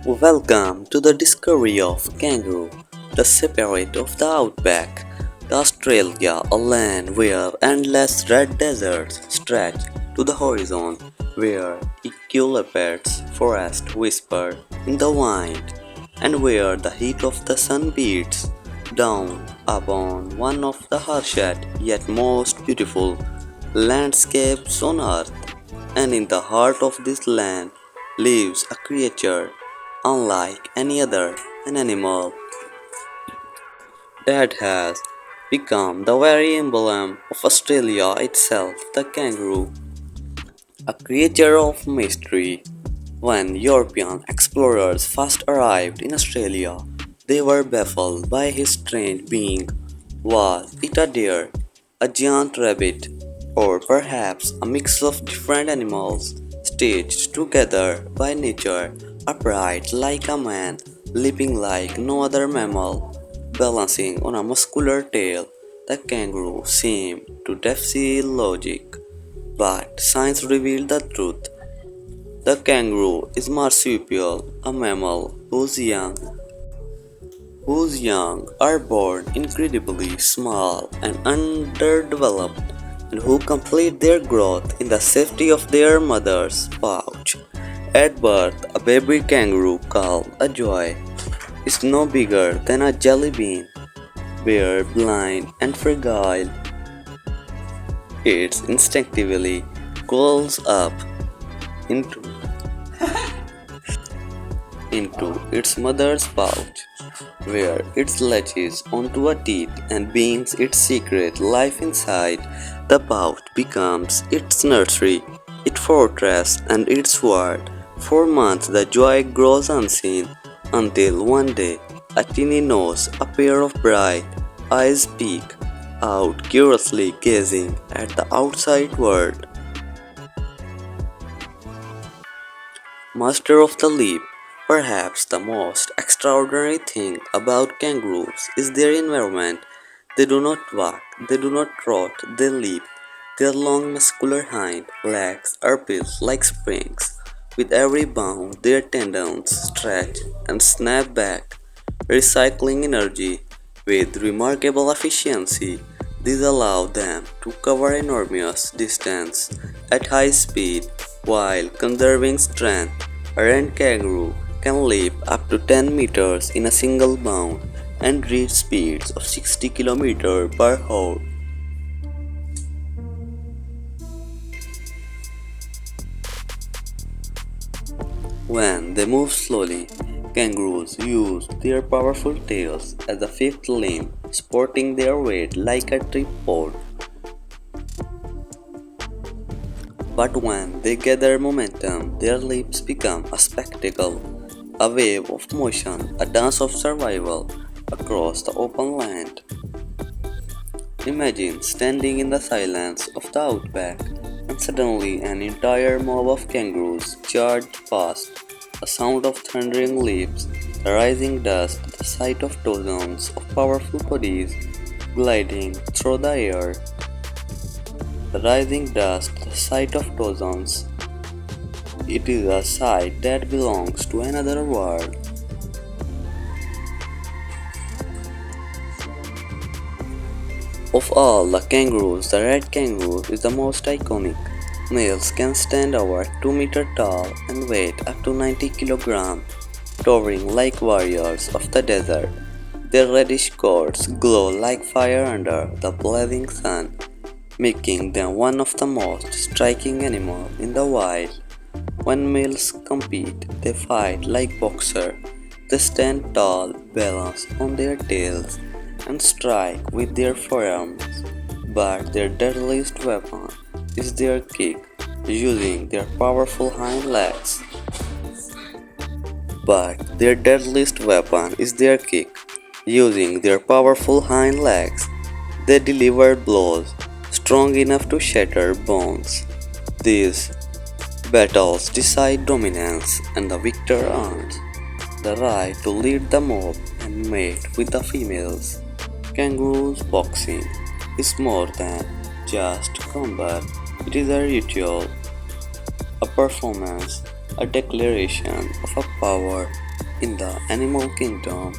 Welcome to the discovery of Kangaroo, the spirit of the Outback, the Australia, a land where endless red deserts stretch to the horizon, where eucalyptus forests whisper in the wind, and where the heat of the sun beats down upon one of the harshest yet most beautiful landscapes on earth. And in the heart of this land lives a creature unlike any other, an animal that has become the very emblem of Australia itself, the kangaroo, a creature of mystery. When European explorers first arrived in Australia, they were baffled by his strange being. Was it a deer, a giant rabbit, or perhaps a mix of different animals stitched together by nature, upright like a man, leaping like no other mammal, balancing on a muscular tail? The kangaroo seemed to defy logic, but science revealed the truth. The kangaroo is marsupial, a mammal whose young are born incredibly small and underdeveloped, and who complete their growth in the safety of their mother's pouch. At birth, a baby kangaroo called a joy is no bigger than a jelly bean, bare, blind, and fragile. It instinctively curls up into into its mother's pouch, where it latches onto a teat and beings its secret life inside. The pouch becomes its nursery, its fortress, and its world. For months, the joy grows unseen until one day a teeny nose, a pair of bright eyes peek out, curiously gazing at the outside world. Master of the leap. Perhaps the most extraordinary thing about kangaroos is their environment. They do not walk, they do not trot, they leap. Their long muscular hind legs are built like springs. With every bound, their tendons stretch and snap back, recycling energy with remarkable efficiency. This allows them to cover enormous distance at high speed while conserving strength. A red kangaroo can leap up to 10 meters in a single bound and reach speeds of 60 km per hour. When they move slowly, kangaroos use their powerful tails as a fifth limb, supporting their weight like a tripod. But when they gather momentum, their leaps become a spectacle, a wave of motion, a dance of survival across the open land. Imagine standing in the silence of the outback, and suddenly an entire mob of kangaroos charged past. A sound of thundering leaps, the rising dust, the sight of dozens of powerful bodies gliding through the air. The rising dust, the sight of dozens. It is a sight that belongs to another world. Of all the kangaroos, the red kangaroo is the most iconic. Males can stand over 2 meters tall and weigh up to 90 kilograms, towering like warriors of the desert. Their reddish coats glow like fire under the blazing sun, making them one of the most striking animals in the wild. When males compete, they fight like boxers. They stand tall, balance on their tails, and strike with their forearms. But their deadliest weapon is their kick, using their powerful hind legs. But their deadliest weapon is their kick, using their powerful hind legs. They deliver blows strong enough to shatter bones. These battles decide dominance, and the victor earns the right to lead the mob and mate with the females. Kangaroos boxing is more than just combat. It is a ritual, a performance, a declaration of a power In the animal kingdom,